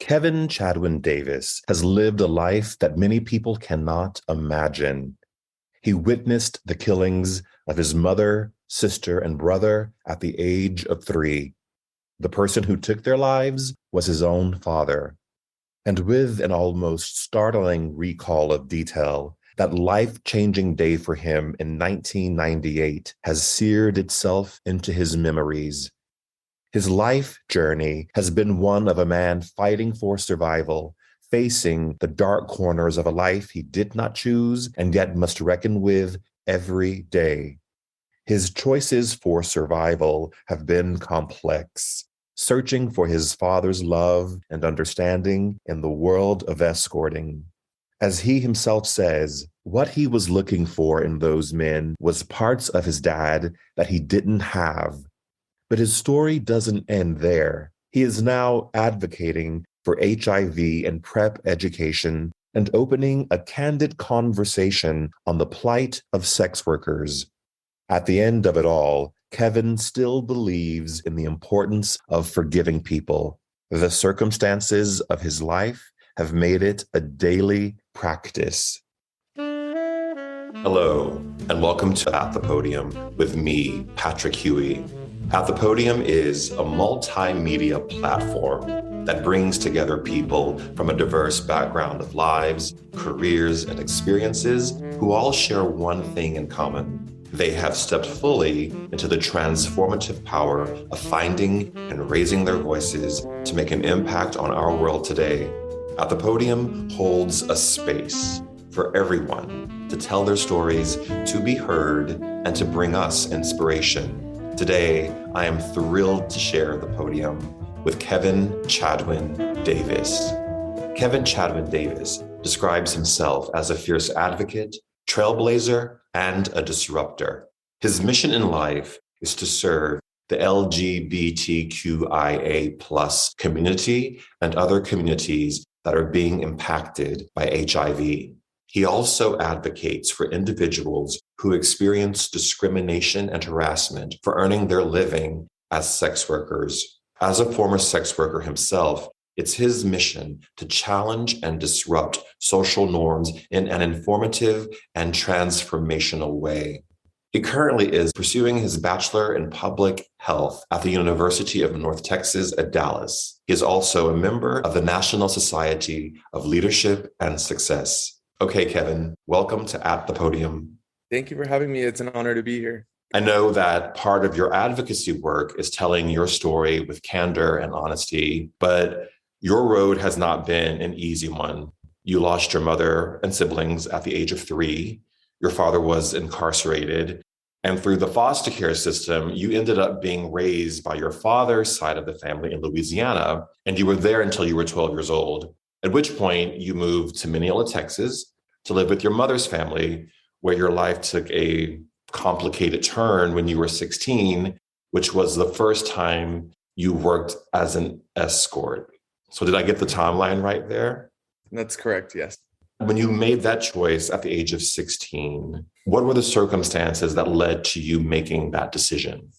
Kevin Chadwin Davis has lived a life that many people cannot imagine. He witnessed the killings of his mother, sister, and brother at the age of 3. The person who took their lives was his own father. And with an almost startling recall of detail, that life-changing day for him in 1998 has seared itself into his memories. His life journey has been one of a man fighting for survival, facing the dark corners of a life he did not choose and yet must reckon with every day. His choices for survival have been complex, searching for his father's love and understanding in the world of escorting. As he himself says, what he was looking for in those men was parts of his dad that he didn't have. But his story doesn't end there. He is now advocating for HIV and PrEP education and opening a candid conversation on the plight of sex workers. At the end of it all, Kevin still believes in the importance of forgiving people. The circumstances of his life have made it a daily practice. Hello, and welcome to At the Podium with me, Patrick Huey. At the Podium is a multimedia platform that brings together people from a diverse background of lives, careers, and experiences who all share one thing in common. They have stepped fully into the transformative power of finding and raising their voices to make an impact on our world today. At the Podium holds a space for everyone to tell their stories, to be heard, and to bring us inspiration. Today, I am thrilled to share the podium with Kevin Chadwin Davis. Kevin Chadwin Davis describes himself as a fierce advocate, trailblazer, and a disruptor. His mission in life is to serve the LGBTQIA+ community and other communities that are being impacted by HIV. He also advocates for individuals who experience discrimination and harassment for earning their living as sex workers. As a former sex worker himself, it's his mission to challenge and disrupt social norms in an informative and transformational way. He currently is pursuing his Bachelor in Public Health at the University of North Texas at Dallas. He is also a member of the National Society of Leadership and Success. Okay, Kevin, welcome to At the Podium. Thank you for having me. It's an honor to be here. I know that part of your advocacy work is telling your story with candor and honesty, but your road has not been an easy one. You lost your mother and siblings at the age of 3. Your father was incarcerated. And through the foster care system, you ended up being raised by your father's side of the family in Louisiana, and you were there until you were 12 years old, at which point you moved to Mineola, Texas, to live with your mother's family, where your life took a complicated turn when you were 16, which was the first time you worked as an escort. So did I get the timeline right there? That's correct, yes. When you made that choice at the age of 16, what were the circumstances that led to you making that decision?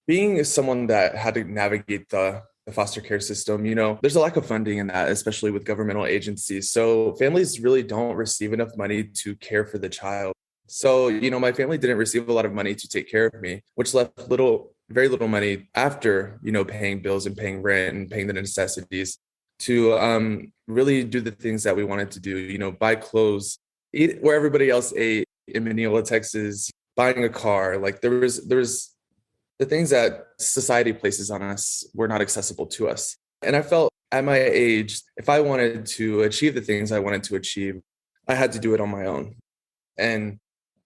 Being someone that had to navigate the foster care system, there's a lack of funding in that, especially with governmental agencies. So families really don't receive enough money to care for the child. So, my family didn't receive a lot of money to take care of me, which left very little money after, paying bills and paying rent and paying the necessities to really do the things that we wanted to do, buy clothes, eat where everybody else ate in Mineola, Texas, buying a car. Like there was the things that society places on us were not accessible to us. And I felt at my age, if I wanted to achieve the things I wanted to achieve, I had to do it on my own. And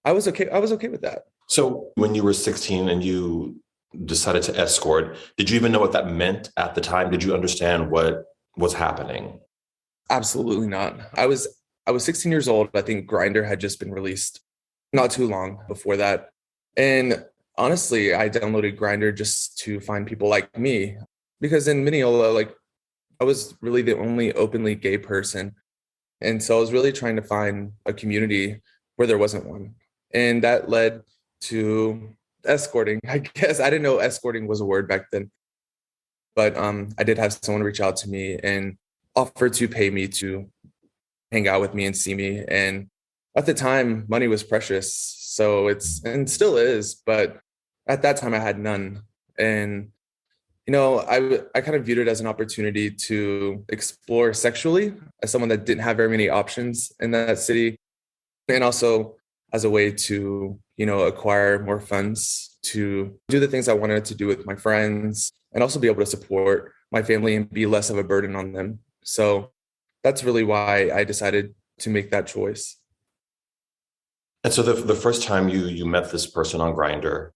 I was okay with that. So when you were 16 and you decided to escort, did you even know what that meant at the time? Did you understand what was happening? Absolutely not. I was 16 years old. I think Grindr had just been released not too long before that. And honestly, I downloaded Grindr just to find people like me, because in Mineola, I was really the only openly gay person. And so I was really trying to find a community where there wasn't one. And that led to escorting. I guess I didn't know escorting was a word back then, but I did have someone reach out to me, and offered to pay me to hang out with me and see me. And at the time, money was precious. So it's, and still is, but at that time I had none. And, I kind of viewed it as an opportunity to explore sexually as someone that didn't have very many options in that city. And also as a way to, acquire more funds to do the things I wanted to do with my friends and also be able to support my family and be less of a burden on them. So that's really why I decided to make that choice. And so the first time you met this person on Grindr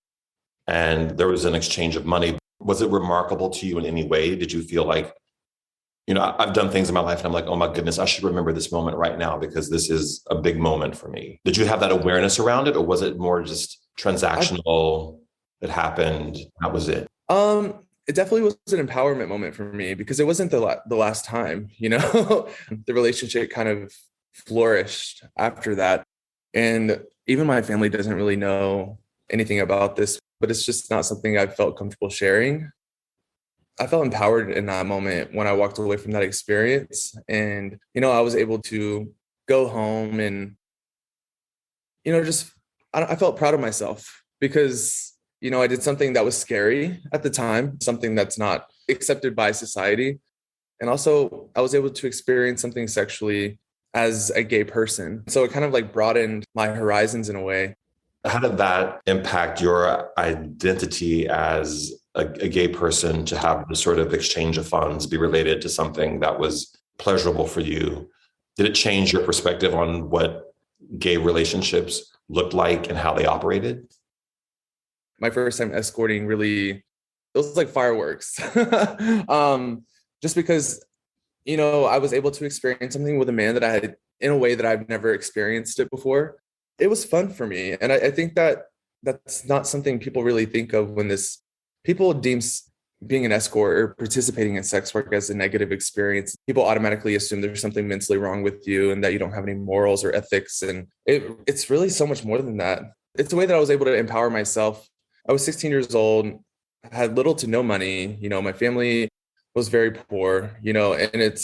and there was an exchange of money, was it remarkable to you in any way? Did you feel like, I've done things in my life and I'm like, oh my goodness, I should remember this moment right now because this is a big moment for me. Did you have that awareness around it, or was it more just transactional? It happened, that was it? It definitely was an empowerment moment for me because it wasn't the last time, the relationship kind of flourished after that. And even my family doesn't really know anything about this, but it's just not something I felt comfortable sharing. I felt empowered in that moment when I walked away from that experience. And, I was able to go home and, just, I felt proud of myself because, I did something that was scary at the time, something that's not accepted by society. And also I was able to experience something sexually as a gay person. So it kind of like broadened my horizons in a way. How did that impact your identity as a gay person to have the sort of exchange of funds be related to something that was pleasurable for you? Did it change your perspective on what gay relationships looked like and how they operated? My first time escorting really, it was like fireworks. Just because, I was able to experience something with a man that I had in a way that I've never experienced it before. It was fun for me. And I think that that's not something people really think of when people deem being an escort or participating in sex work as a negative experience. People automatically assume there's something mentally wrong with you and that you don't have any morals or ethics. And it's really so much more than that. It's a way that I was able to empower myself. I was 16 years old, had little to no money. My family was very poor, and it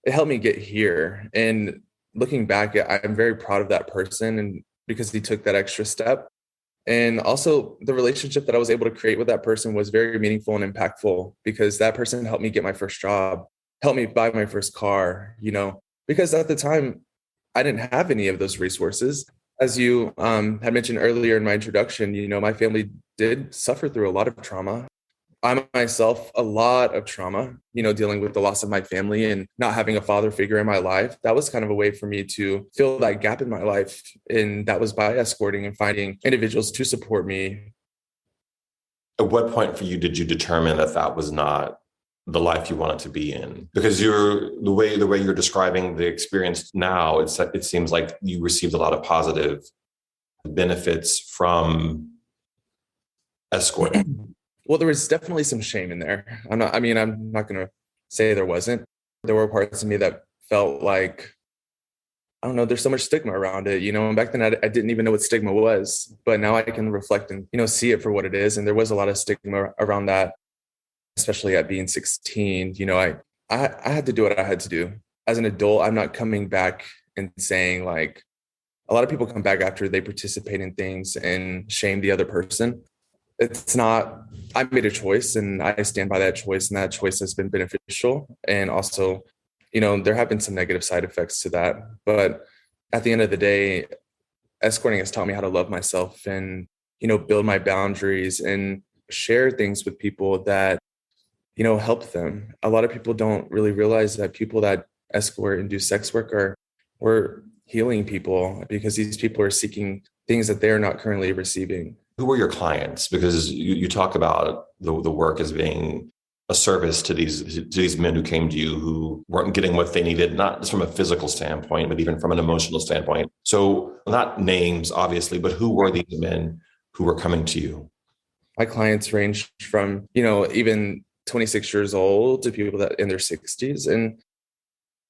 helped me get here. And looking back, I'm very proud of that person, and because he took that extra step. And also the relationship that I was able to create with that person was very meaningful and impactful because that person helped me get my first job, helped me buy my first car, because at the time I didn't have any of those resources. As you had mentioned earlier in my introduction, my family did suffer through a lot of trauma. I myself, a lot of trauma, dealing with the loss of my family and not having a father figure in my life. That was kind of a way for me to fill that gap in my life. And that was by escorting and finding individuals to support me. At what point for you did you determine that that was not the life you wanted to be in? Because the way you're describing the experience now, it seems like you received a lot of positive benefits from escorting. Well, there was definitely some shame in there. I'm not going to say there wasn't. There were parts of me that felt like, I don't know, there's so much stigma around it, and back then I didn't even know what stigma was, but now I can reflect and, see it for what it is. And there was a lot of stigma around that, especially at being 16. I had to do what I had to do. As an adult, I'm not coming back and saying like, a lot of people come back after they participate in things and shame the other person. It's not, I made a choice and I stand by that choice, and that choice has been beneficial. And also, there have been some negative side effects to that. But at the end of the day, escorting has taught me how to love myself and, build my boundaries and share things with people that, help them. A lot of people don't really realize that people that escort and do sex work we're healing people because these people are seeking things that they're not currently receiving. Who were your clients? Because you talk about the work as being a service to these men who came to you who weren't getting what they needed, not just from a physical standpoint, but even from an emotional standpoint. So not names, obviously, but who were these men who were coming to you? My clients ranged from, even 26 years old to people that in their 60s. And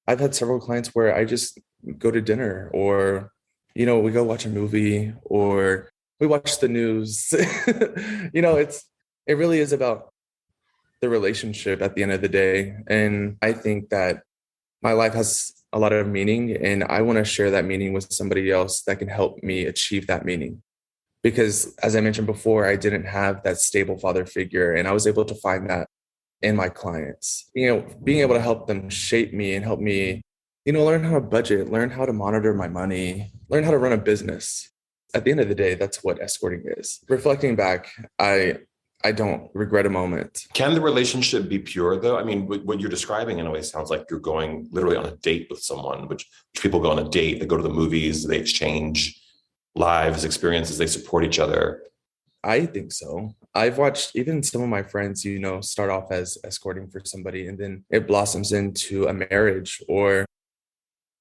I've had several clients where I just go to dinner or, we go watch a movie or we watch the news. It really is about the relationship at the end of the day. And I think that my life has a lot of meaning, and I want to share that meaning with somebody else that can help me achieve that meaning. Because as I mentioned before, I didn't have that stable father figure, and I was able to find that in my clients. Being able to help them shape me and help me, learn how to budget, learn how to monitor my money, learn how to run a business. At the end of the day, that's what escorting is. Reflecting back, I don't regret a moment. Can the relationship be pure, though? I mean, what you're describing in a way sounds like you're going literally on a date with someone, which people go on a date, they go to the movies, they exchange lives, experiences, they support each other. I think so. I've watched even some of my friends, start off as escorting for somebody, and then it blossoms into a marriage or,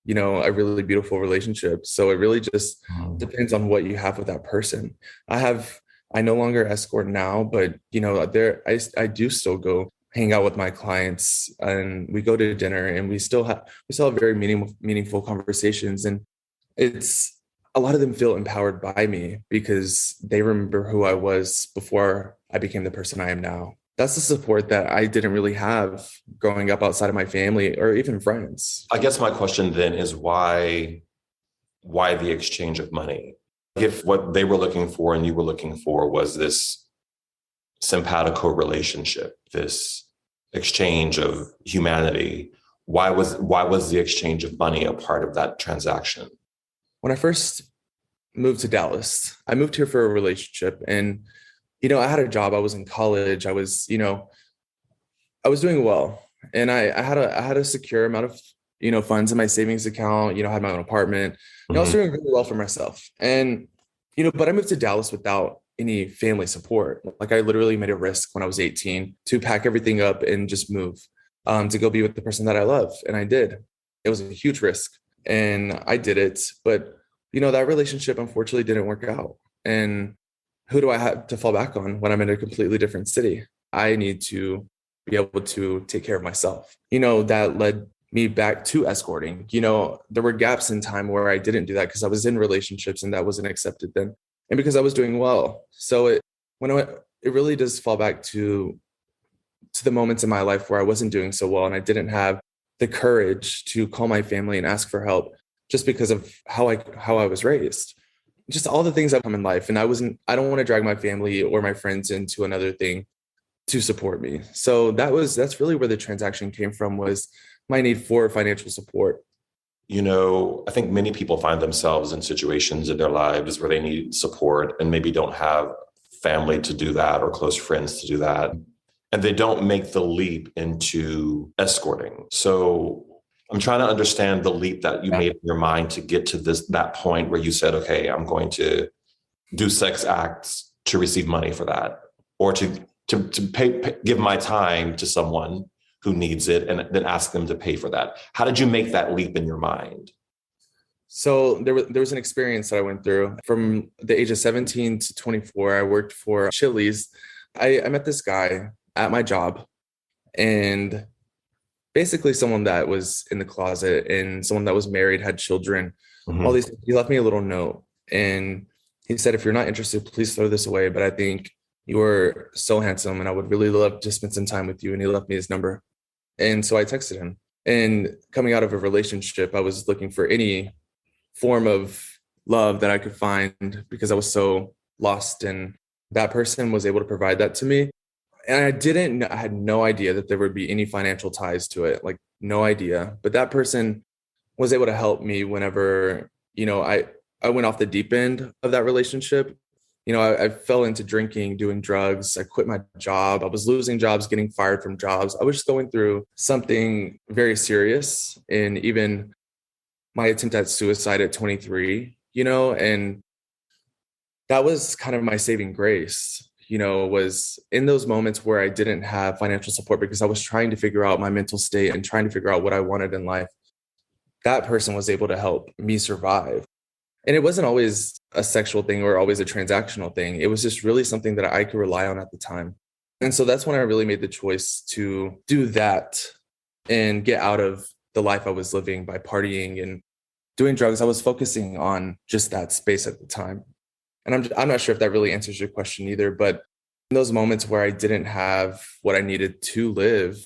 a really beautiful relationship. So it really just depends on what you have with that person. I no longer escort now, but I do still go hang out with my clients, and we go to dinner, and we still have very meaningful conversations. And it's a lot of them feel empowered by me because they remember who I was before I became the person I am now. That's the support that I didn't really have growing up outside of my family or even friends. I guess my question then is why the exchange of money? If what they were looking for and you were looking for was this simpatico relationship, this exchange of humanity, why was the exchange of money a part of that transaction? When I first moved to Dallas, I moved here for a relationship, and I had a job. I was in college. I was doing well, and I had a secure amount of funds in my savings account. I had my own apartment. I was doing really well for myself, and but I moved to Dallas without any family support. Like I literally made a risk when I was 18 to pack everything up and just move to go be with the person that I love, and I did. It was a huge risk, and I did it, but that relationship unfortunately didn't work out. And who do I have to fall back on when I'm in a completely different city? I need to be able to take care of myself. That led me back to escorting. There were gaps in time where I didn't do that because I was in relationships and that wasn't accepted then. And because I was doing well. So it really does fall back to the moments in my life where I wasn't doing so well and I didn't have the courage to call my family and ask for help just because of how I was raised. Just all the things that come in life. And I don't want to drag my family or my friends into another thing to support me. So that's really where the transaction came from, was my need for financial support. I think many people find themselves in situations in their lives where they need support and maybe don't have family to do that or close friends to do that. And they don't make the leap into escorting. So I'm trying to understand the leap that you made in your mind to get to that point where you said, okay, I'm going to do sex acts to receive money for that, or to give my time to someone who needs it and then ask them to pay for that. How did you make that leap in your mind? So there was an experience that I went through from the age of 17 to 24. I worked for Chili's. I met this guy at my job, and basically someone that was in the closet and someone that was married, had children, all these. He left me a little note, and he said, if you're not interested, please throw this away. But I think you are so handsome and I would really love to spend some time with you. And he left me his number. And so I texted him. And coming out of a relationship, I was looking for any form of love that I could find because I was so lost. And that person was able to provide that to me. And I had no idea that there would be any financial ties to it, like no idea. But that person was able to help me whenever, I went off the deep end of that relationship. I fell into drinking, doing drugs. I quit my job. I was losing jobs, getting fired from jobs. I was just going through something very serious. And even my attempt at suicide at 23, and that was kind of my saving grace. Was in those moments where I didn't have financial support because I was trying to figure out my mental state and trying to figure out what I wanted in life. That person was able to help me survive. And it wasn't always a sexual thing or always a transactional thing. It was just really something that I could rely on at the time. And so that's when I really made the choice to do that and get out of the life I was living by partying and doing drugs. I was focusing on just that space at the time. And I'm not sure if that really answers your question either, but in those moments where I didn't have what I needed to live,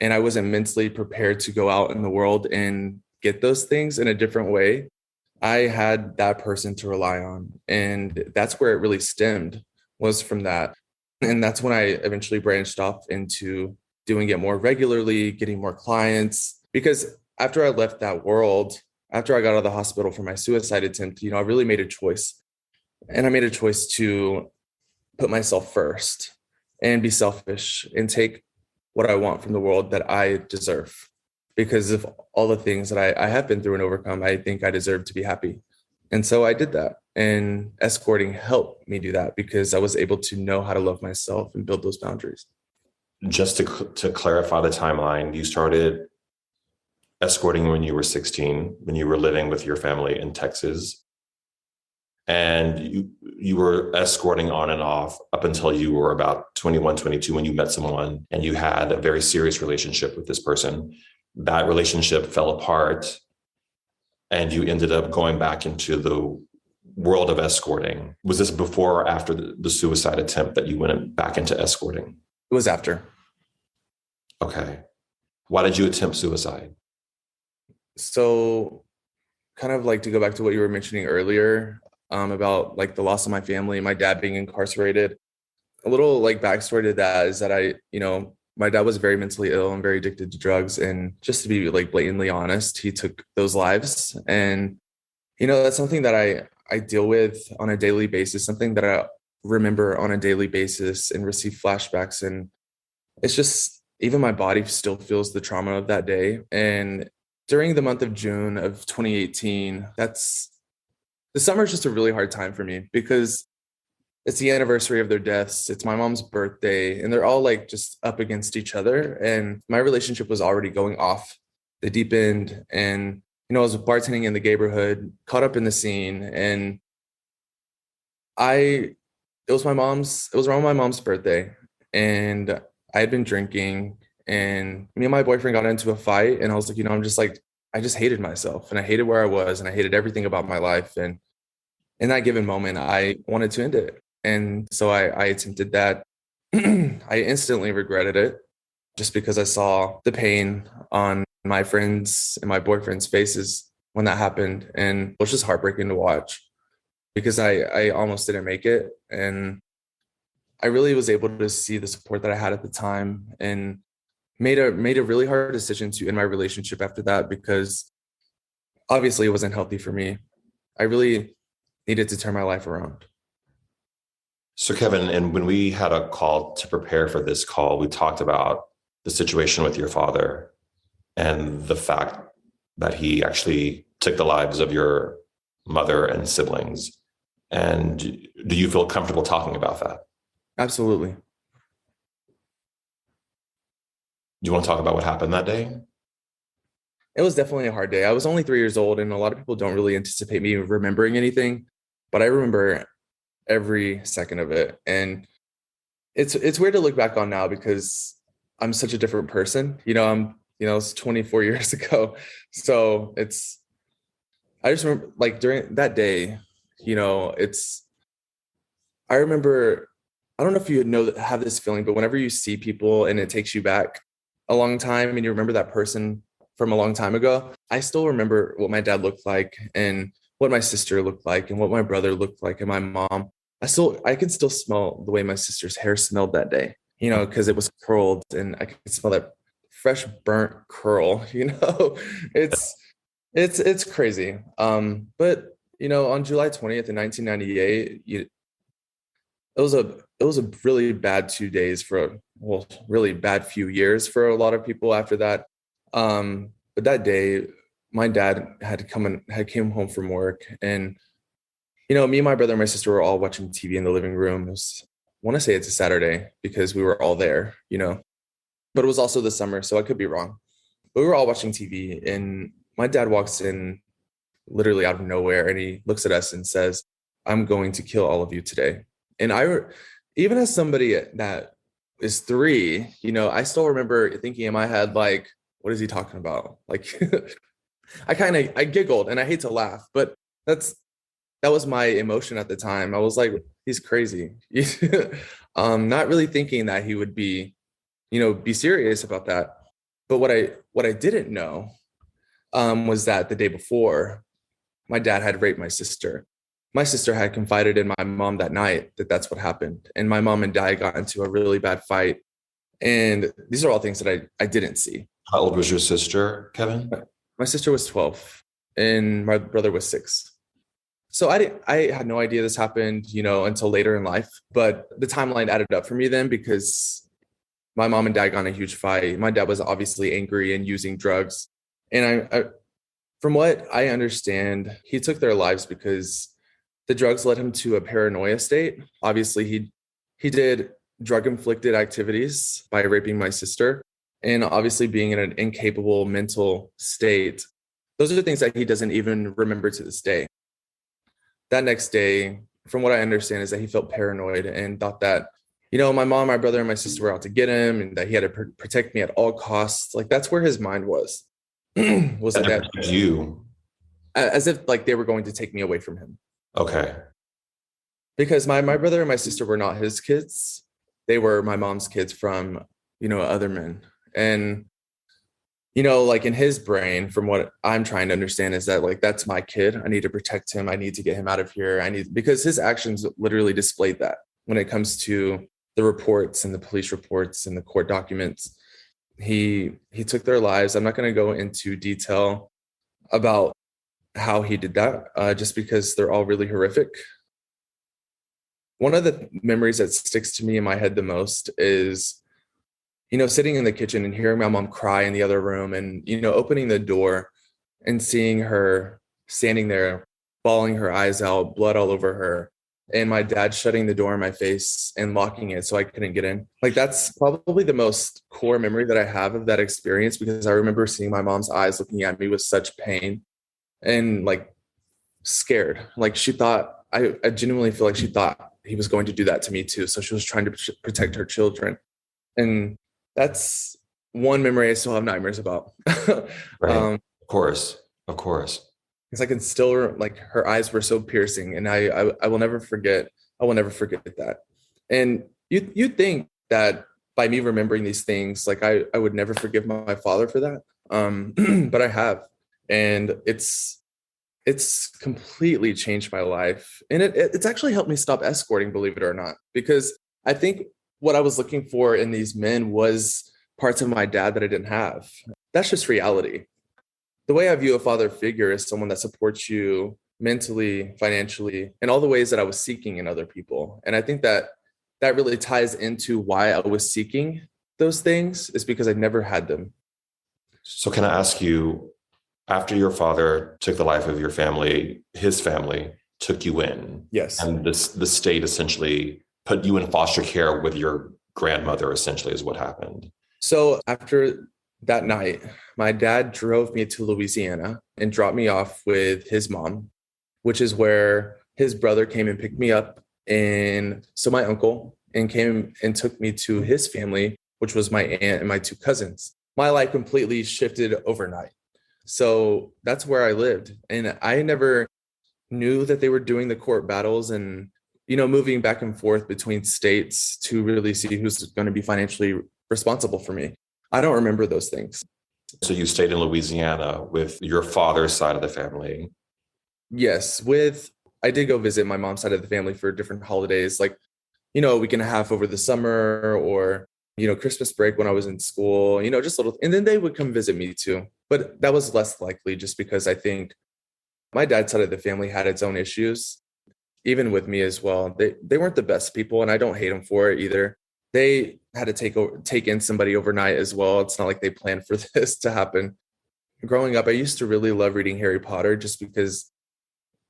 and I wasn't mentally prepared to go out in the world and get those things in a different way, I had that person to rely on. And that's where it really stemmed, was from that. And that's when I eventually branched off into doing it more regularly, getting more clients. Because after I left that world, after I got out of the hospital for my suicide attempt, I really made a choice. And I made a choice to put myself first and be selfish and take what I want from the world that I deserve. Because of all the things that I have been through and overcome, I think I deserve to be happy. And so I did that. And escorting helped me do that because I was able to know how to love myself and build those boundaries. Just to clarify the timeline, you started escorting when you were 16, when you were living with your family in Texas. And you were escorting on and off up until you were about 21, 22, when you met someone and you had a very serious relationship with this person. That relationship fell apart and you ended up going back into the world of escorting. Was this before or after the suicide attempt that you went back into escorting? It was after. Okay. Why did you attempt suicide? So kind of like to go back to what you were mentioning earlier, about like the loss of my family, my dad being incarcerated. A little like backstory to that is that my dad was very mentally ill and very addicted to drugs. And just to be like blatantly honest, he took those lives. And, that's something that I deal with on a daily basis, something that I remember on a daily basis and receive flashbacks. And it's just, even my body still feels the trauma of that day. And during the month of June of 2018, the summer is just a really hard time for me because it's the anniversary of their deaths. It's my mom's birthday, and they're all like just up against each other. And my relationship was already going off the deep end. And, I was bartending in the neighborhood, caught up in the scene. And it was around my mom's birthday. And I had been drinking, and me and my boyfriend got into a fight. And I was like, I just hated myself, and I hated where I was, and I hated everything about my life. And in that given moment, I wanted to end it. And so I attempted that. I instantly regretted it just because I saw the pain on my friends and my boyfriend's faces when that happened. And it was just heartbreaking to watch because I almost didn't make it. And I really was able to see the support that I had at the time, and made a really hard decision to end my relationship after that because obviously it wasn't healthy for me. I really needed to turn my life around. So Kevin, and when we had a call to prepare for this call, we talked about the situation with your father and the fact that he actually took the lives of your mother and siblings. And do you feel comfortable talking about that? Absolutely. Do you want to talk about what happened that day? It was definitely a hard day. I was only 3 years old, and a lot of people don't really anticipate me remembering anything, but I remember every second of it. And it's weird to look back on now because I'm such a different person. It's 24 years ago. So I just remember like during that day, I remember, I don't know if you have this feeling, but whenever you see people and it takes you back a long time and you remember that person from a long time ago, I still remember what my dad looked like and what my sister looked like and what my brother looked like and my mom. I can still smell the way my sister's hair smelled that day, because it was curled and I could smell that fresh burnt curl, it's crazy. But on July 20th in 1998, it was a really bad 2 days really bad few years for a lot of people after that. But that day, my dad had came home from work, and me and my brother and my sister were all watching TV in the living room. I want to say it's a Saturday because we were all there, but it was also the summer, so I could be wrong. But we were all watching TV, and my dad walks in literally out of nowhere, and he looks at us and says, "I'm going to kill all of you today." And even as somebody that is 3, I still remember thinking in my head, like, what is he talking about? Like, I giggled, and I hate to laugh, but that's that was my emotion at the time. I was like, he's crazy. Not really thinking that he would be, be serious about that. But what I didn't know was that the day before, my dad had raped my sister. My sister had confided in my mom that night that that's what happened. And my mom and dad got into a really bad fight. And these are all things that I didn't see. How old was your sister, Kevin? My sister was 12 and my brother was 6. So I had no idea this happened, until later in life. But the timeline added up for me then because my mom and dad got in a huge fight. My dad was obviously angry and using drugs. And I from what I understand, he took their lives because the drugs led him to a paranoia state. Obviously, he did drug-inflicted activities by raping my sister, and obviously being in an incapable mental state. Those are the things that he doesn't even remember to this day. That next day, from what I understand, is that he felt paranoid and thought that, my mom, my brother, and my sister were out to get him and that he had to protect me at all costs. Like, that's where his mind was. Was that you? As if like they were going to take me away from him. Okay. Because my brother and my sister were not his kids. They were my mom's kids from, other men. And, like in his brain, from what I'm trying to understand is that like, that's my kid. I need to protect him. I need to get him out of here. Because his actions literally displayed that when it comes to the reports and the police reports and the court documents. He took their lives. I'm not going to go into detail about how he did that, just because they're all really horrific. One of the memories that sticks to me in my head the most is, sitting in the kitchen and hearing my mom cry in the other room and, opening the door and seeing her standing there, bawling her eyes out, blood all over her. And my dad shutting the door in my face and locking it so I couldn't get in. Like, that's probably the most core memory that I have of that experience, because I remember seeing my mom's eyes looking at me with such pain and like scared. Like she thought, I genuinely feel like she thought he was going to do that to me too. So she was trying to protect her children. And that's one memory I still have nightmares about. Right. Of course. Because I can still, like, her eyes were so piercing, and I will never forget. I will never forget that. And you think that by me remembering these things, like I would never forgive my father for that. But I have, and it's completely changed my life, and it's actually helped me stop escorting, believe it or not, because I think what I was looking for in these men was parts of my dad that I didn't have. That's just reality. The way I view a father figure is someone that supports you mentally, financially, and all the ways that I was seeking in other people. And I think that really ties into why I was seeking those things, is because I never had them. So can I ask you, after your father took the life of your family, his family took you in. Yes. And the state essentially put you in foster care with your grandmother, essentially, is what happened. So after that night, my dad drove me to Louisiana and dropped me off with his mom, which is where his brother came and picked me up. And so my uncle and came and took me to his family, which was my aunt and my 2 cousins. My life completely shifted overnight. So that's where I lived. And I never knew that they were doing the court battles and, moving back and forth between states to really see who's going to be financially responsible for me. I don't remember those things. So you stayed in Louisiana with your father's side of the family? Yes, I did go visit my mom's side of the family for different holidays, like, a week and a half over the summer, or, Christmas break when I was in school, just little, and then they would come visit me too. But that was less likely just because I think my dad's side of the family had its own issues, even with me as well. They weren't the best people, and I don't hate them for it either. They had to take in somebody overnight as well. It's not like they planned for this to happen. Growing up, I used to really love reading Harry Potter just because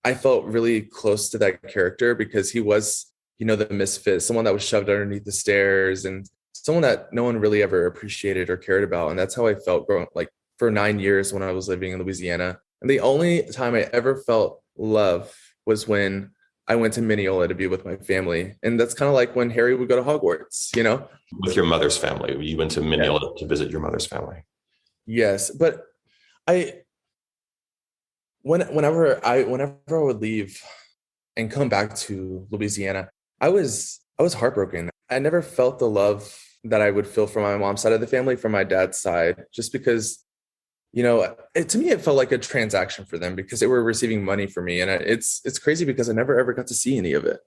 I felt really close to that character, because he was, the misfit, someone that was shoved underneath the stairs and someone that no one really ever appreciated or cared about. And that's how I felt growing, like, for 9 years when I was living in Louisiana. And the only time I ever felt love was when I went to Mineola to be with my family. And that's kind of like when Harry would go to Hogwarts, With your mother's family. You went to Mineola to visit your mother's family. Yes. But whenever I would leave and come back to Louisiana, I was heartbroken. I never felt the love that I would feel from my mom's side of the family, from my dad's side, just because, to me, it felt like a transaction for them because they were receiving money for me. And it's crazy because I never ever got to see any of it.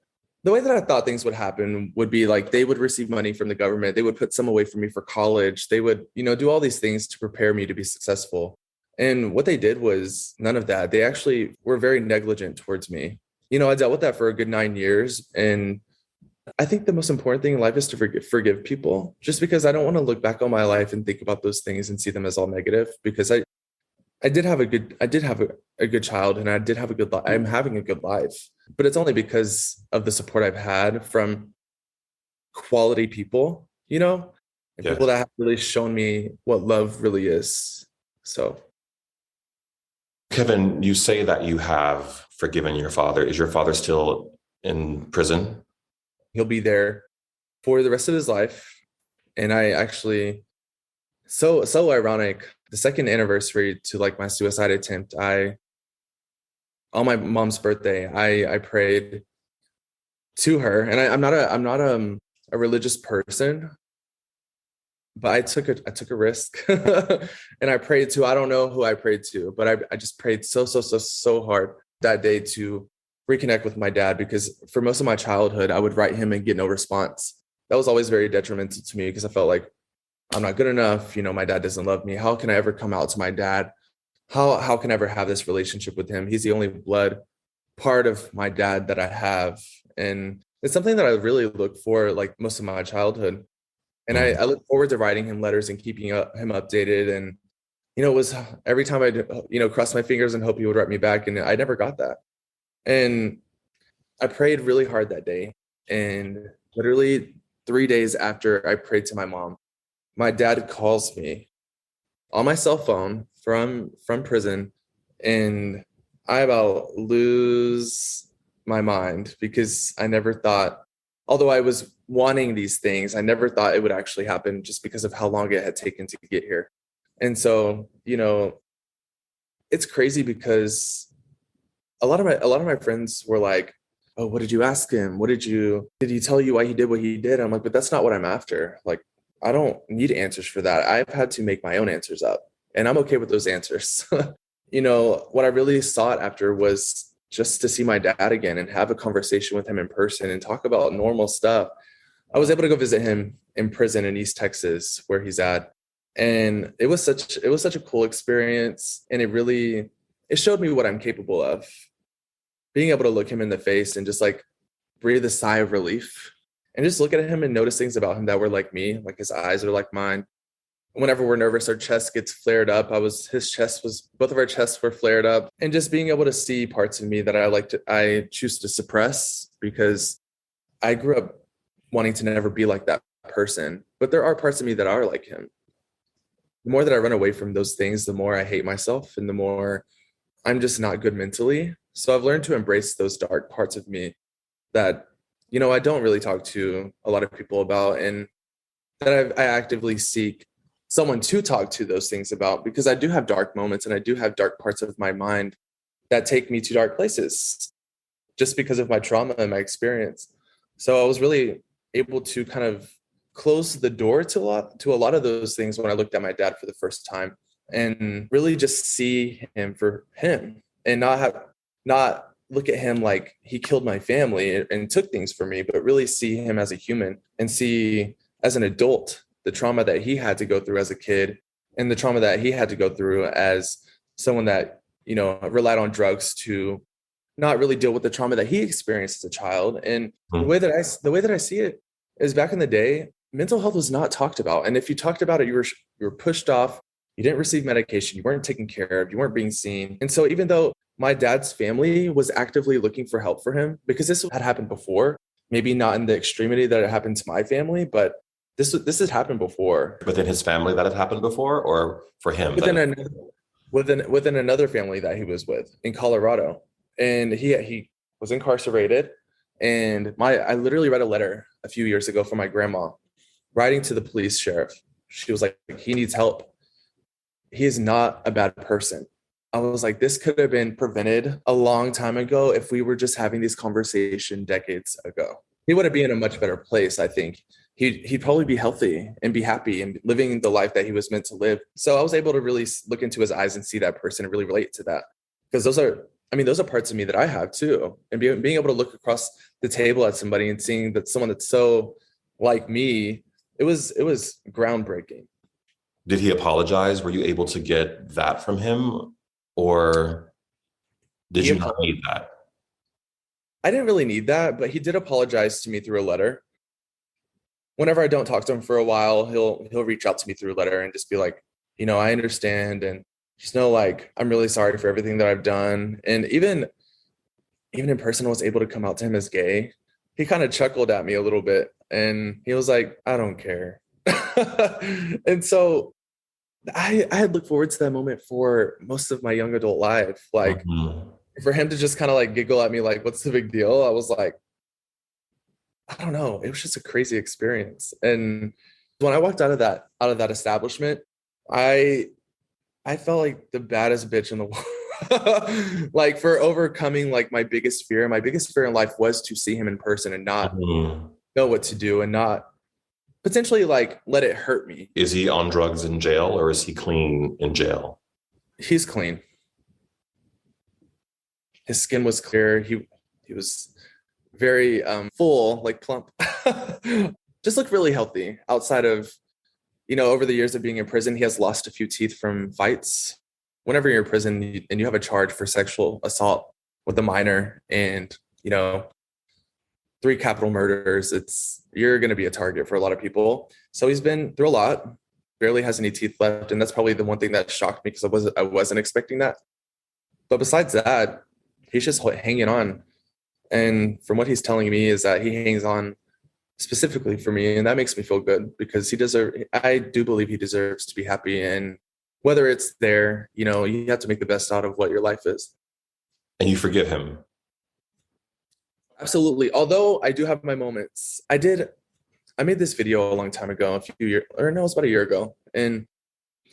The way that I thought things would happen would be like they would receive money from the government. They would put some away for me for college. They would, do all these things to prepare me to be successful. And what they did was none of that. They actually were very negligent towards me. I dealt with that for a good 9 years. And I think the most important thing in life is to forgive people, just because I don't want to look back on my life and think about those things and see them as all negative, because I did have a good child, and I did have I'm having a good life, but it's only because of the support I've had from quality people, and Yeah. people that have really shown me what love really is. So, Kevin, you say that you have forgiven your father. Is your father still in prison? he'll be there for the rest of his life. And I actually, so ironic, the second anniversary to like my suicide attempt, on my mom's birthday, I prayed to her. And I'm not a religious person, but I took a risk and I prayed to, I don't know who I prayed to, but I just prayed so hard that day to reconnect with my dad, because for most of my childhood, I would write him and get no response. That was always very detrimental to me because I felt like I'm not good enough. My dad doesn't love me. How can I ever come out to my dad? How can I ever have this relationship with him? He's the only blood part of my dad that I have. And it's something that I really look for like most of my childhood. And I look forward to writing him letters and keeping him updated. And, it was every time I, cross my fingers and hope he would write me back. And I never got that. And I prayed really hard that day. And literally 3 days after I prayed to my mom, my dad calls me on my cell phone from prison. And I about lose my mind because I never thought, although I was wanting these things, I never thought it would actually happen just because of how long it had taken to get here. And so, it's crazy because a lot of my friends were like, "Oh, what did you ask him? Did he tell you why he did what he did?" I'm like, "But that's not what I'm after. Like, I don't need answers for that. I've had to make my own answers up, and I'm okay with those answers." What I really sought after was just to see my dad again and have a conversation with him in person and talk about normal stuff. I was able to go visit him in prison in East Texas, where he's at. And it was such a cool experience. And it showed me what I'm capable of. Being able to look him in the face and just like breathe a sigh of relief and just look at him and notice things about him that were like me, like his eyes are like mine. Whenever we're nervous, our chest gets flared up. Both of our chests were flared up. And just being able to see parts of me that I choose to suppress, because I grew up wanting to never be like that person. But there are parts of me that are like him. The more that I run away from those things, the more I hate myself and the more I'm just not good mentally. So I've learned to embrace those dark parts of me that, I don't really talk to a lot of people about, and that I actively seek someone to talk to those things about, because I do have dark moments and I do have dark parts of my mind that take me to dark places just because of my trauma and my experience. So I was really able to kind of close the door to a lot of those things when I looked at my dad for the first time, and really just see him for him and not look at him like he killed my family and took things from me, but really see him as a human and see as an adult the trauma that he had to go through as a kid and the trauma that he had to go through as someone that, relied on drugs to not really deal with the trauma that he experienced as a child. And the way that I see it is, back in the day, mental health was not talked about. And if you talked about it, you were pushed off. You didn't receive medication. You weren't taken care of. You weren't being seen. And so even though my dad's family was actively looking for help for him, because this had happened before, maybe not in the extremity that it happened to my family, but this has happened before. Within his family that had happened before, or for him? Within another family that he was with in Colorado. And he was incarcerated. And I literally read a letter a few years ago from my grandma writing to the police sheriff. She was like, he needs help. He is not a bad person. I was like, this could have been prevented a long time ago if we were just having this conversation decades ago. He would have been in a much better place, I think. He'd probably be healthy and be happy and living the life that he was meant to live. So I was able to really look into his eyes and see that person and really relate to that. Because those are parts of me that I have too. And being able to look across the table at somebody and seeing that someone that's so like me, it was groundbreaking. Did he apologize? Were you able to get that from him? Or did you not need that? I didn't really need that, but he did apologize to me through a letter. Whenever I don't talk to him for a while, he'll reach out to me through a letter and just be like, I understand, and just know, like, I'm really sorry for everything that I've done. And even in person, I was able to come out to him as gay. He kind of chuckled at me a little bit, and he was like, I don't care. And so I had looked forward to that moment for most of my young adult life. Like, for him to just kind of like giggle at me, like, what's the big deal? I was like, I don't know. It was just a crazy experience. And when I walked out of that establishment, I felt like the baddest bitch in the world. Like, for overcoming like my biggest fear. My biggest fear in life was to see him in person and not know what to do and not potentially like let it hurt me. Is he on drugs in jail, or is he clean in jail? He's clean. His skin was clear. He was very full, like plump. Just looked really healthy outside of, over the years of being in prison, he has lost a few teeth from fights. Whenever you're in prison and you have a charge for sexual assault with a minor and, 3 capital murders, you're going to be a target for a lot of people. So he's been through a lot, barely has any teeth left. And that's probably the one thing that shocked me, because I wasn't expecting that. But besides that, he's just hanging on. And from what he's telling me is that he hangs on specifically for me. And that makes me feel good, because I do believe he deserves to be happy. And whether it's there, you have to make the best out of what your life is. And you forgive him? Absolutely. Although I do have my moments. I made this video a long time ago, it was about a year ago. And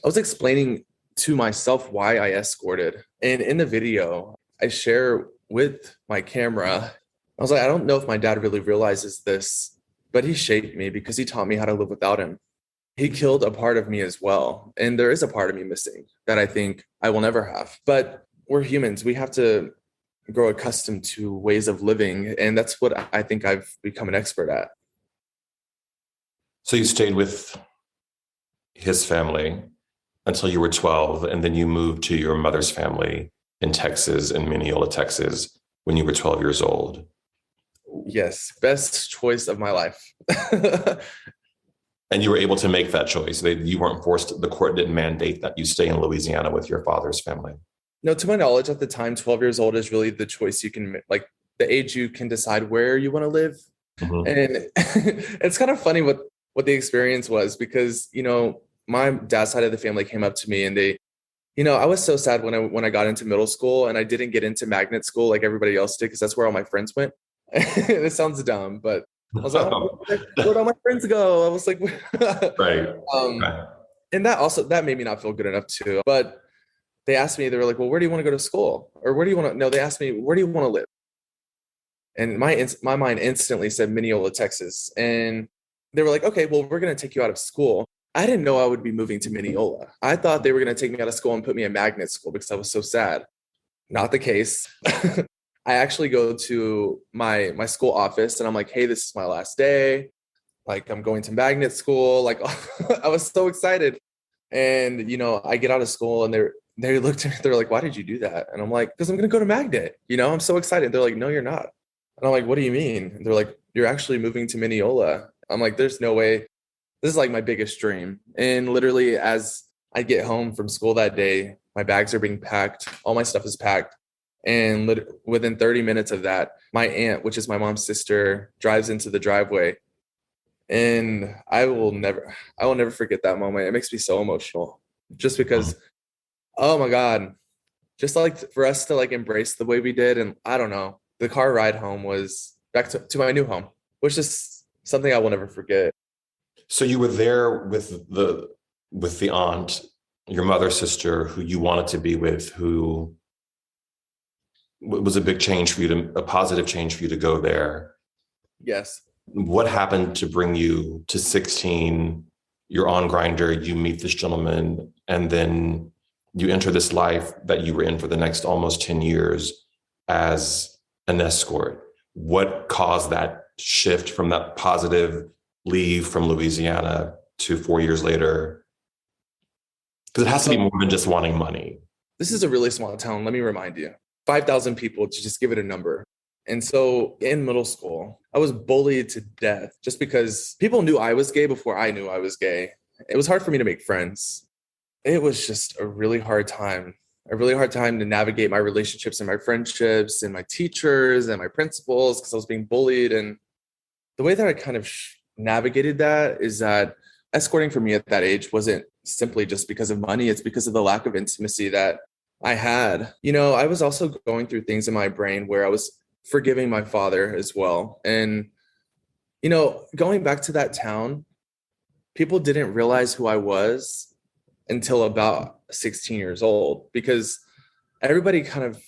I was explaining to myself why I escorted. And in the video, I share with my camera, I was like, I don't know if my dad really realizes this, but he shaped me because he taught me how to live without him. He killed a part of me as well. And there is a part of me missing that I think I will never have. But we're humans. We have to grow accustomed to ways of living. And that's what I think I've become an expert at. So you stayed with his family until you were 12, and then you moved to your mother's family in Texas, in Mineola, Texas, when you were 12 years old. Yes, best choice of my life. And you were able to make that choice. You weren't forced, the court didn't mandate that you stay in Louisiana with your father's family. No, to my knowledge, at the time, 12 years old is really the choice you can, like, the age you can decide where you want to live. Mm-hmm. And it's kind of funny what the experience was, because, my dad's side of the family came up to me and they, I was so sad when I got into middle school and I didn't get into magnet school like everybody else did, because that's where all my friends went. It sounds dumb, but I was like, where'd all my friends go? I was like, right. And that made me not feel good enough too. But they asked me, they were like, well, where do you want to go to school? Or where do you want to, no, they asked me, where do you want to live? And my mind instantly said Mineola, Texas. And they were like, okay, well, we're going to take you out of school. I didn't know I would be moving to Mineola. I thought they were going to take me out of school and put me in magnet school because I was so sad. Not the case. I actually go to my school office and I'm like, hey, this is my last day. Like, I'm going to magnet school. Like, I was so excited. And, I get out of school and they looked at me, they're like, why did you do that? And I'm like, because I'm going to go to magnet. I'm so excited. They're like, no, you're not. And I'm like, what do you mean? And they're like, you're actually moving to Mineola. I'm like, there's no way. This is like my biggest dream. And literally, as I get home from school that day, my bags are being packed. All my stuff is packed. And within 30 minutes of that, my aunt, which is my mom's sister, drives into the driveway. And I will never forget that moment. It makes me so emotional, just because, oh my God, just like for us to like embrace the way we did. And I don't know, the car ride home was back to my new home, which is something I will never forget. So you were there with the aunt your mother's sister, who you wanted to be with, who was a big change for you, a positive change for you to go there. Yes. What happened to bring you to 16? You're on Grindr, you meet this gentleman, and then you enter this life that you were in for the next almost 10 years as an escort. What caused that shift from that positive leave from Louisiana to 4 years later? Because it has to be more than just wanting money. This is a really small town. Let me remind you, 5,000 people, to just give it a number. And so in middle school, I was bullied to death just because people knew I was gay before I knew I was gay. It was hard for me to make friends. It was just a really hard time to navigate my relationships and my friendships and my teachers and my principals because I was being bullied. And the way that I kind of navigated that is that escorting for me at that age wasn't simply just because of money. It's because of the lack of intimacy that I had. I was also going through things in my brain where I was forgiving my father as well. And, going back to that town, people didn't realize who I was until about 16 years old, because everybody kind of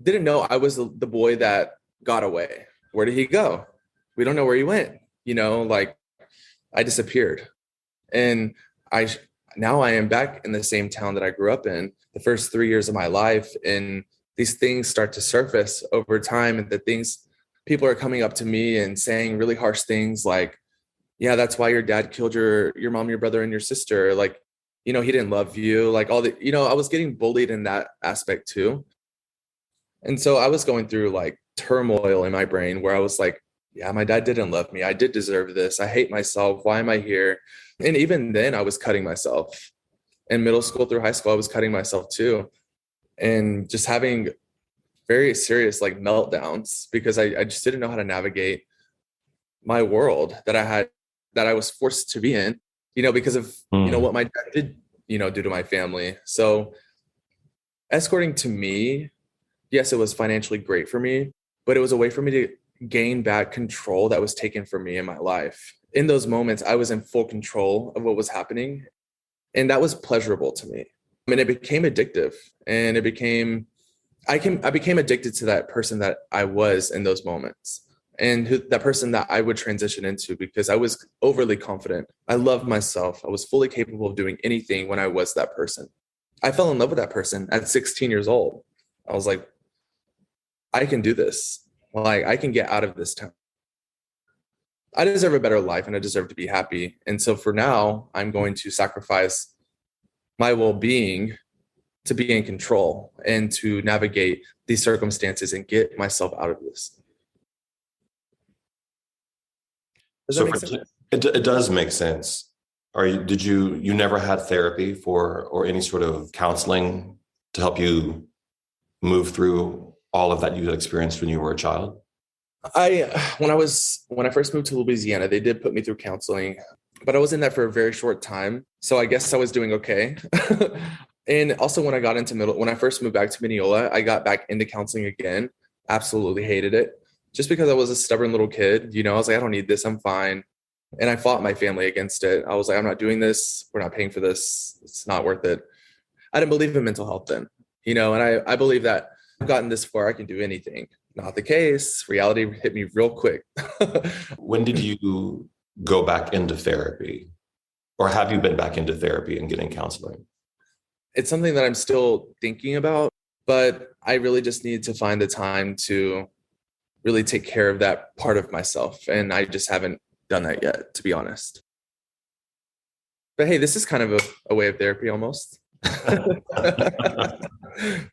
didn't know I was the boy that got away. Where did he go? We don't know where he went. I disappeared. And now I am back in the same town that I grew up in the first 3 years of my life. And these things start to surface over time. And people are coming up to me and saying really harsh things like, yeah, that's why your dad killed your mom, your brother, and your sister. He didn't love you. I was getting bullied in that aspect too. And so I was going through turmoil in my brain where I was like, yeah, my dad didn't love me. I did deserve this. I hate myself. Why am I here? And even then I was cutting myself. In middle school through high school, I was cutting myself too. And just having very serious meltdowns because I just didn't know how to navigate my world that I was forced to be in, because of, what my dad did, do to my family. So escorting to me, yes, it was financially great for me, but it was a way for me to gain back control that was taken from me in my life. In those moments, I was in full control of what was happening. And that was pleasurable to me. And it became addictive. And I became addicted to that person that I was in those moments. And that person that I would transition into, because I was overly confident. I loved myself. I was fully capable of doing anything when I was that person. I fell in love with that person at 16 years old. I was like, I can do this. I can get out of this town. I deserve a better life and I deserve to be happy. And so for now, I'm going to sacrifice my well-being to be in control and to navigate these circumstances and get myself out of this. Does that make sense? It does make sense. Did you never had therapy or any sort of counseling to help you move through all of that you experienced when you were a child? When I first moved to Louisiana, they did put me through counseling, but I was in that for a very short time. So I guess I was doing okay. And also when I first moved back to Mineola, I got back into counseling again. Absolutely hated it. Just because I was a stubborn little kid, I was like, I don't need this. I'm fine. And I fought my family against it. I was like, I'm not doing this. We're not paying for this. It's not worth it. I didn't believe in mental health then, and I believe that I've gotten this far, I can do anything. Not the case. Reality hit me real quick. When did you go back into therapy? Or have you been back into therapy and getting counseling? It's something that I'm still thinking about, but I really just need to find the time to really take care of that part of myself. And I just haven't done that yet, to be honest. But hey, this is kind of a way of therapy almost.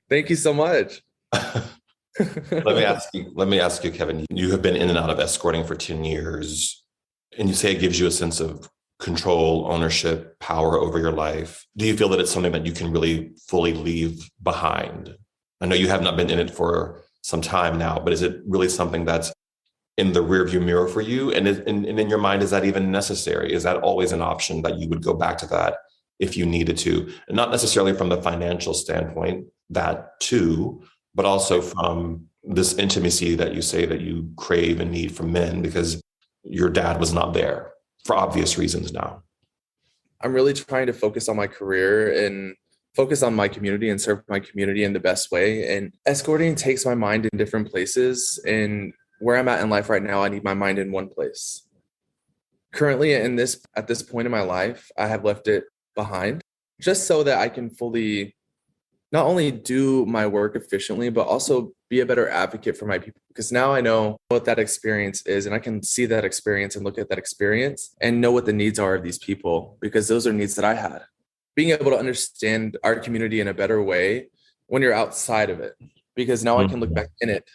Thank you so much. Let me ask you, Kevin, you have been in and out of escorting for 10 years, and you say it gives you a sense of control, ownership, power over your life. Do you feel that it's something that you can really fully leave behind? I know you have not been in it for some time now, but is it really something that's in the rearview mirror for you? And in your mind, is that even necessary? Is that always an option that you would go back to that if you needed to? And not necessarily from the financial standpoint, that too, but also from this intimacy that you say that you crave and need from men because your dad was not there for obvious reasons now. I'm really trying to focus on my career and focus on my community and serve my community in the best way. And escorting takes my mind in different places. And where I'm at in life right now, I need my mind in one place. Currently at this point in my life, I have left it behind just so that I can fully not only do my work efficiently, but also be a better advocate for my people. Because now I know what that experience is, and I can see that experience and look at that experience and know what the needs are of these people, because those are needs that I had. Being able to understand our community in a better way when you're outside of it, because now I can look back in it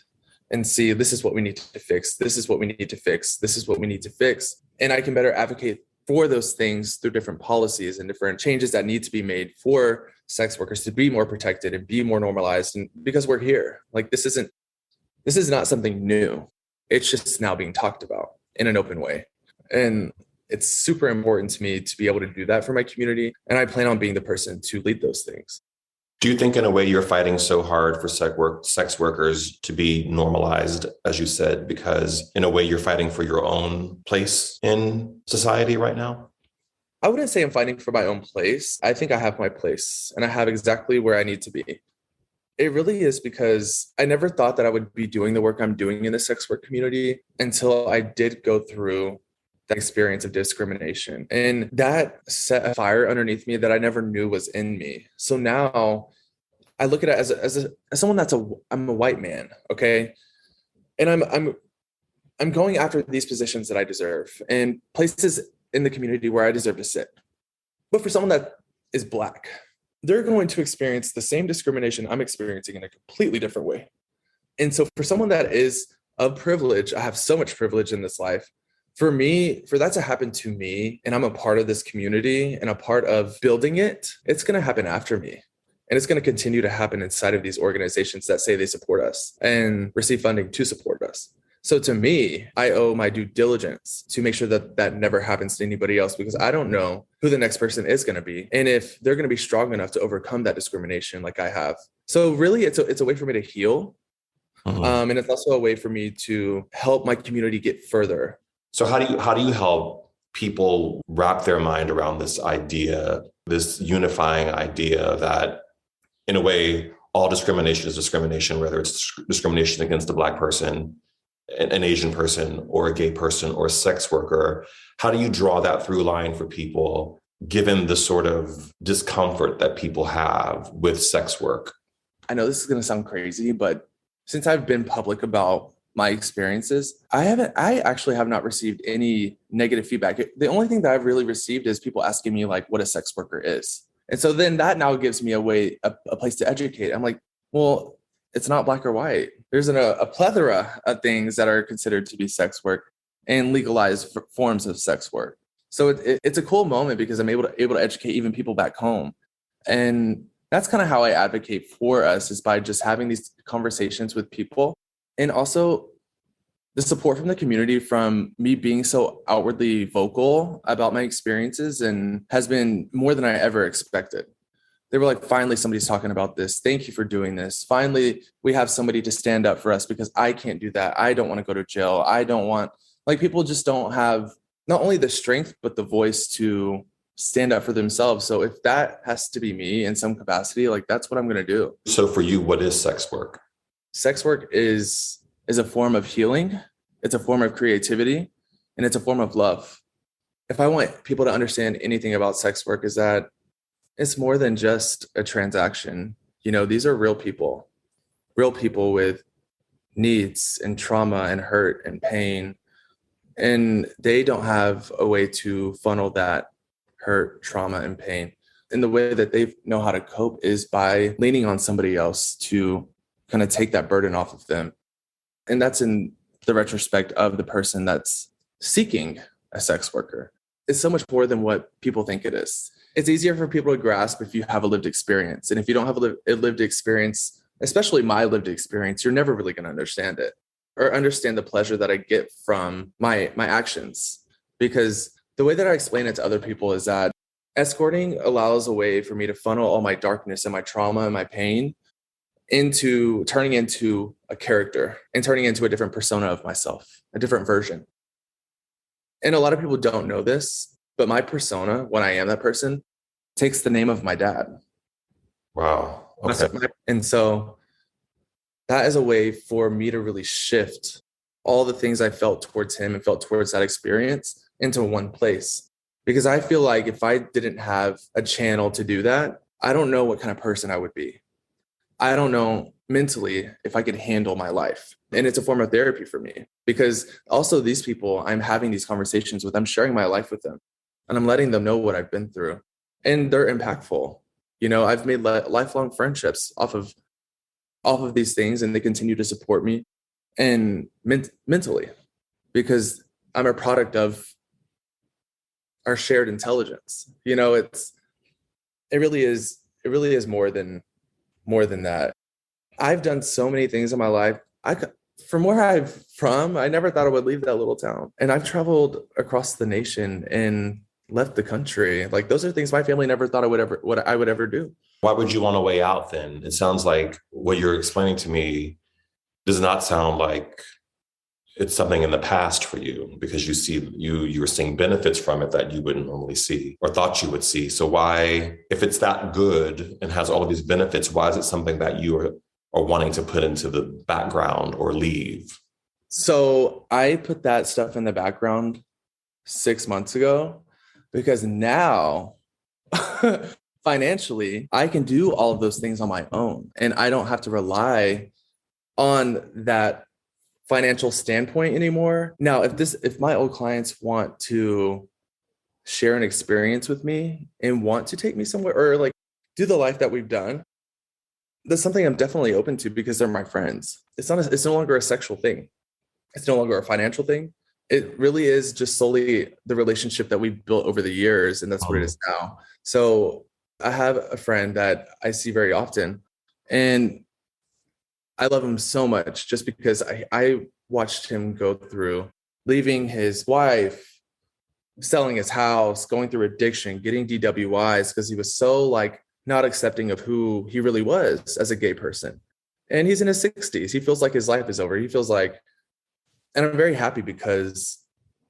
and see this is what we need to fix. This is what we need to fix. This is what we need to fix. And I can better advocate for those things through different policies and different changes that need to be made for sex workers to be more protected and be more normalized. And because we're here, like this is not something new. It's just now being talked about in an open way. And it's super important to me to be able to do that for my community. And I plan on being the person to lead those things. Do you think in a way you're fighting so hard for sex workers to be normalized, as you said, because in a way you're fighting for your own place in society right now? I wouldn't say I'm fighting for my own place. I think I have my place and I have exactly where I need to be. It really is because I never thought that I would be doing the work I'm doing in the sex work community until I did go through that experience of discrimination. And that set a fire underneath me that I never knew was in me. So now I look at it as someone I'm a white man, okay? And I'm going after these positions that I deserve and places in the community where I deserve to sit. But for someone that is Black, they're going to experience the same discrimination I'm experiencing in a completely different way. And so for someone that is of privilege, I have so much privilege in this life. For that to happen to me, and I'm a part of this community and a part of building it, it's going to happen after me. And it's going to continue to happen inside of these organizations that say they support us and receive funding to support us. So to me, I owe my due diligence to make sure that that never happens to anybody else, because I don't know who the next person is going to be and if they're going to be strong enough to overcome that discrimination like I have. So really, it's a way for me to heal. And it's also a way for me to help my community get further. So how do you help people wrap their mind around this idea, this unifying idea that in a way, all discrimination is discrimination, whether it's discrimination against a Black person, an Asian person, or a gay person, or a sex worker? How do you draw that through line for people, given the sort of discomfort that people have with sex work? I know this is going to sound crazy, but since I've been public about my experiences, I actually have not received any negative feedback. The only thing that I've really received is people asking me like what a sex worker is. And so then that now gives me a place to educate. I'm like, well, it's not black or white. There's a plethora of things that are considered to be sex work and legalized forms of sex work. So it's a cool moment because I'm able to educate even people back home. And that's kind of how I advocate for us, is by just having these conversations with people. And also the support from the community, from me being so outwardly vocal about my experiences, and has been more than I ever expected. They were like, finally, somebody's talking about this. Thank you for doing this. Finally, we have somebody to stand up for us, because I can't do that. I don't want to go to jail. I don't want, like, people just don't have not only the strength, but the voice to stand up for themselves. So if that has to be me in some capacity, like, that's what I'm going to do. So for you, what is sex work? Sex work is a form of healing. It's a form of creativity, and it's a form of love. If I want people to understand anything about sex work, is that it's more than just a transaction. You know, these are real people with needs and trauma and hurt and pain. And they don't have a way to funnel that hurt, trauma, and pain. And the way that they know how to cope is by leaning on somebody else to kind of take that burden off of them. And that's in the retrospect of the person that's seeking a sex worker. It's so much more than what people think it is. It's easier for people to grasp if you have a lived experience. And if you don't have a lived experience, especially my lived experience, you're never really going to understand it or understand the pleasure that I get from my actions. Because the way that I explain it to other people is that escorting allows a way for me to funnel all my darkness and my trauma and my pain into turning into a character and turning into a different persona of myself, a different version. And a lot of people don't know this. But my persona, when I am that person, takes the name of my dad. Wow. Okay. And so that is a way for me to really shift all the things I felt towards him and felt towards that experience into one place. Because I feel like if I didn't have a channel to do that, I don't know what kind of person I would be. I don't know mentally if I could handle my life. And it's a form of therapy for me, because also these people I'm having these conversations with, I'm sharing my life with them and I'm letting them know what I've been through, and they're impactful. I've made lifelong friendships off of these things, and they continue to support me and mentally, because I'm a product of our shared intelligence. It really is more than that. I've done so many things in my life. From where I'm from, I never thought I would leave that little town. And I've traveled across the nation and left the country. Like, those are things my family never thought what I would ever do. Why would you want to weigh out then? It sounds like what you're explaining to me does not sound like it's something in the past for you, because you're seeing benefits from it that you wouldn't normally see or thought you would see. So why, if it's that good and has all of these benefits, why is it something that you are wanting to put into the background or leave? So I put that stuff in the background 6 months ago, because now financially, I can do all of those things on my own, and I don't have to rely on that financial standpoint anymore. Now, if my old clients want to share an experience with me and want to take me somewhere, or like do the life that we've done, that's something I'm definitely open to, because they're my friends. It's no longer a sexual thing. It's no longer a financial thing. It really is just solely the relationship that we built over the years, and that's what it is now. So I have a friend that I see very often, and I love him so much just because I watched him go through leaving his wife, selling his house, going through addiction, getting DWIs, because he was so not accepting of who he really was as a gay person. And he's in his 60s. He feels like his life is over. He feels like, and I'm very happy because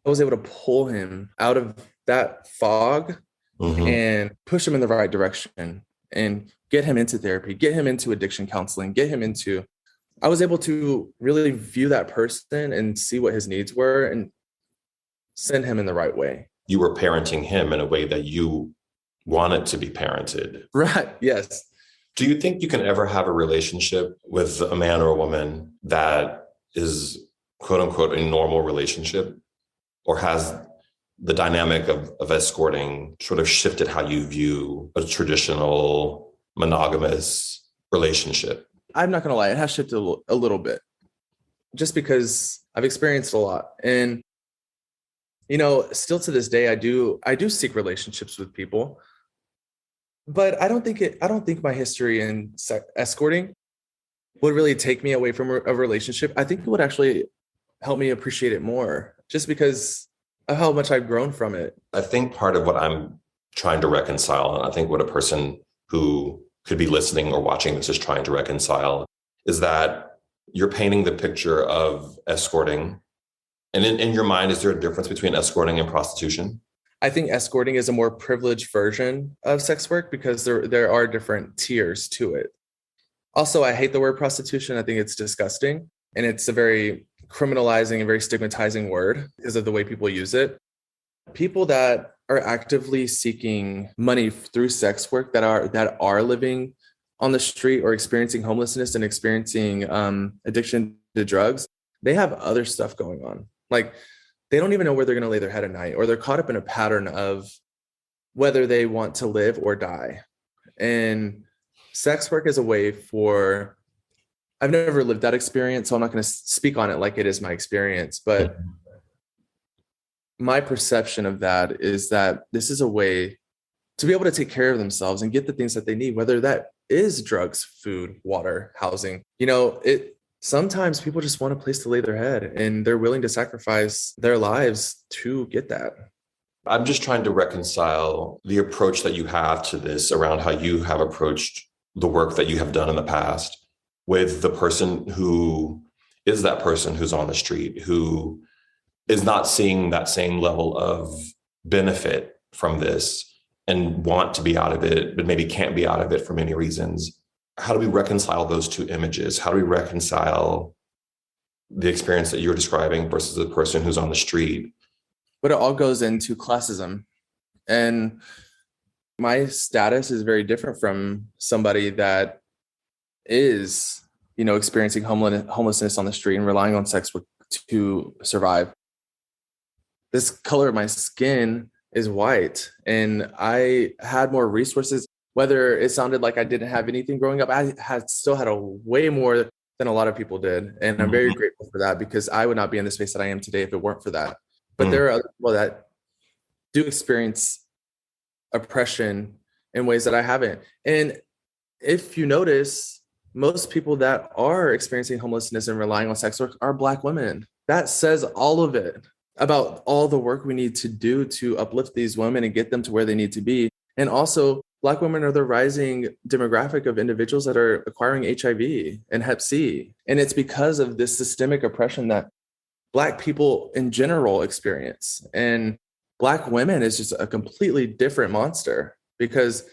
I was able to pull him out of that fog and push him in the right direction and get him into therapy, get him into addiction counseling, I was able to really view that person and see what his needs were and send him in the right way. You were parenting him in a way that you wanted to be parented. Right. Yes. Do you think you can ever have a relationship with a man or a woman that is, quote unquote, a normal relationship, or has the dynamic of escorting sort of shifted how you view a traditional monogamous relationship? I'm not going to lie, it has shifted a little bit, just because I've experienced a lot. And, still to this day, I do seek relationships with people, but I don't think my history in escorting would really take me away from a relationship. I think it would actually help me appreciate it more, just because of how much I've grown from it. I think part of what I'm trying to reconcile, and I think what a person who could be listening or watching this is trying to reconcile, is that you're painting the picture of escorting. And in your mind, is there a difference between escorting and prostitution? I think escorting is a more privileged version of sex work, because there are different tiers to it. Also, I hate the word prostitution. I think it's disgusting. And it's a very criminalizing and very stigmatizing word because of the way people use it. People that are actively seeking money through sex work, that are living on the street or experiencing homelessness and experiencing addiction to drugs, they have other stuff going on. Like, they don't even know where they're going to lay their head at night, or they're caught up in a pattern of whether they want to live or die. And sex work is a way for, I've never lived that experience, so I'm not going to speak on it like it is my experience, but my perception of that is that this is a way to be able to take care of themselves and get the things that they need, whether that is drugs, food, water, housing. Sometimes people just want a place to lay their head, and they're willing to sacrifice their lives to get that. I'm just trying to reconcile the approach that you have to this around how you have approached the work that you have done in the past with the person who is that person who's on the street, who is not seeing that same level of benefit from this and want to be out of it, but maybe can't be out of it for many reasons. How do we reconcile those two images? How do we reconcile the experience that you're describing versus the person who's on the street? But it all goes into classism. And my status is very different from somebody that is, experiencing homelessness on the street and relying on sex work to survive. This color of my skin is white, and I had more resources. Whether it sounded like I didn't have anything growing up, I still had a way more than a lot of people did. And I'm very grateful for that, because I would not be in the space that I am today if it weren't for that. But there are other people that do experience oppression in ways that I haven't. And if you notice, most people that are experiencing homelessness and relying on sex work are Black women. That says all of it about all the work we need to do to uplift these women and get them to where they need to be. And also, Black women are the rising demographic of individuals that are acquiring HIV and Hep C. And it's because of this systemic oppression that Black people in general experience. And Black women is just a completely different monster, because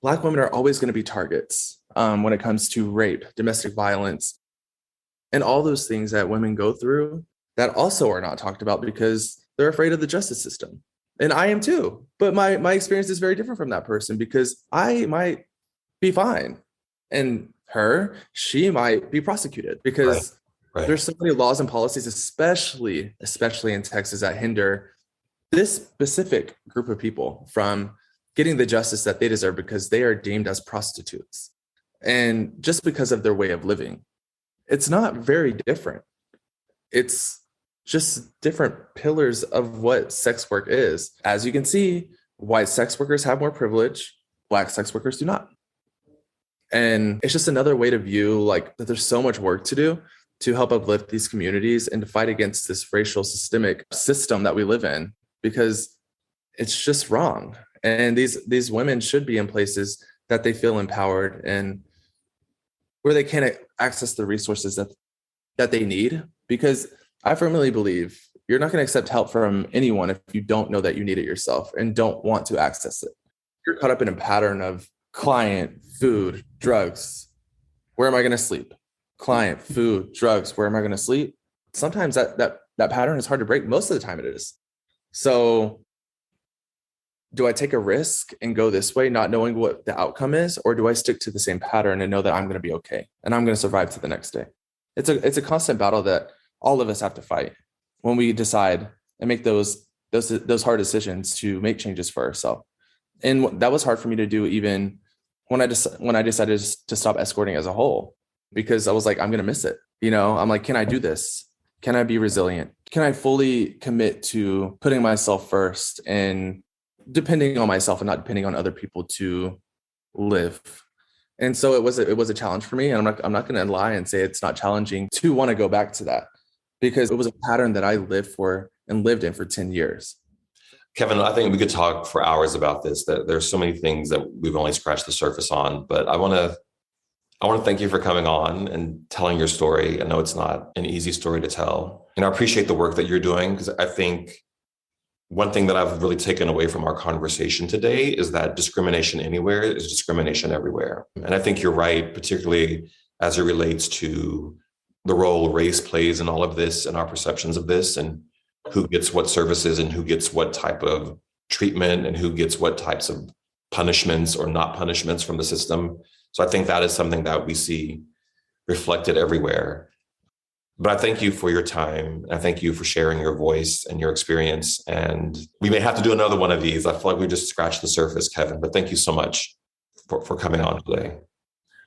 Black women are always going to be targets when it comes to rape, domestic violence, and all those things that women go through that also are not talked about because they're afraid of the justice system. And I am too. But my experience is very different from that person, because I might be fine. And she might be prosecuted, because there's so many laws and policies, especially in Texas, that hinder this specific group of people from getting the justice that they deserve, because they are deemed as prostitutes. And just because of their way of living, it's not very different. It's just different pillars of what sex work is. As you can see, white sex workers have more privilege, Black sex workers do not. And it's just another way to view that there's so much work to do to help uplift these communities and to fight against this racial systemic system that we live in, because it's just wrong. And these women should be in places that they feel empowered and where they can access the resources that they need. Because I firmly believe you're not going to accept help from anyone if you don't know that you need it yourself and don't want to access it. You're caught up in a pattern of client, food, drugs. Where am I going to sleep? Client, food, drugs. Where am I going to sleep? Sometimes that pattern is hard to break. Most of the time it is. So do I take a risk and go this way, not knowing what the outcome is? Or do I stick to the same pattern and know that I'm going to be okay and I'm going to survive to the next day? It's a constant battle that all of us have to fight when we decide and make those hard decisions to make changes for ourselves. And that was hard for me to do even when I decided to stop escorting as a whole, because I was like, I'm going to miss it. I'm like, can I do this? Can I be resilient? Can I fully commit to putting myself first and depending on myself and not depending on other people to live? And so it was a challenge for me. And I'm not going to lie and say it's not challenging to want to go back to that, because it was a pattern that I lived in for 10 years. Kevin, I think we could talk for hours about this. That there's so many things that we've only scratched the surface on, but I want to thank you for coming on and telling your story. I know it's not an easy story to tell, and I appreciate the work that you're doing, because I think one thing that I've really taken away from our conversation today is that discrimination anywhere is discrimination everywhere. And I think you're right, particularly as it relates to the role race plays in all of this and our perceptions of this, and who gets what services and who gets what type of treatment and who gets what types of punishments or not punishments from the system. So I think that is something that we see reflected everywhere. But I thank you for your time. I thank you for sharing your voice and your experience. And we may have to do another one of these. I feel like we just scratched the surface, Kevin, but thank you so much for coming on today.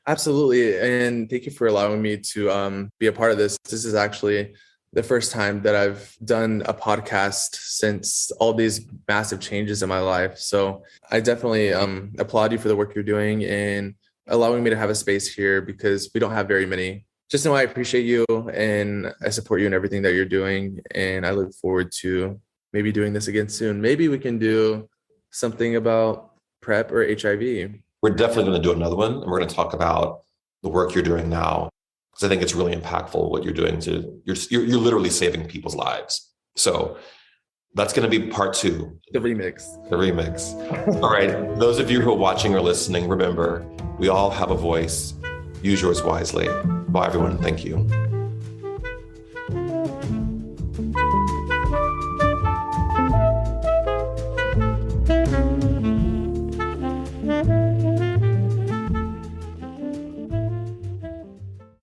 Absolutely. And thank you for allowing me to be a part of this. This is actually the first time that I've done a podcast since all these massive changes in my life. So I definitely applaud you for the work you're doing and allowing me to have a space here, because we don't have very many. Just know I appreciate you and I support you in everything that you're doing. And I look forward to maybe doing this again soon. Maybe we can do something about PrEP or HIV. We're definitely going to do another one. And we're going to talk about the work you're doing now, because I think it's really impactful what you're doing. You're literally saving people's lives. So That's going to be part 2. The remix. The remix. All right. Those of you who are watching or listening, remember, we all have a voice. Use yours wisely. Bye, everyone. Thank you.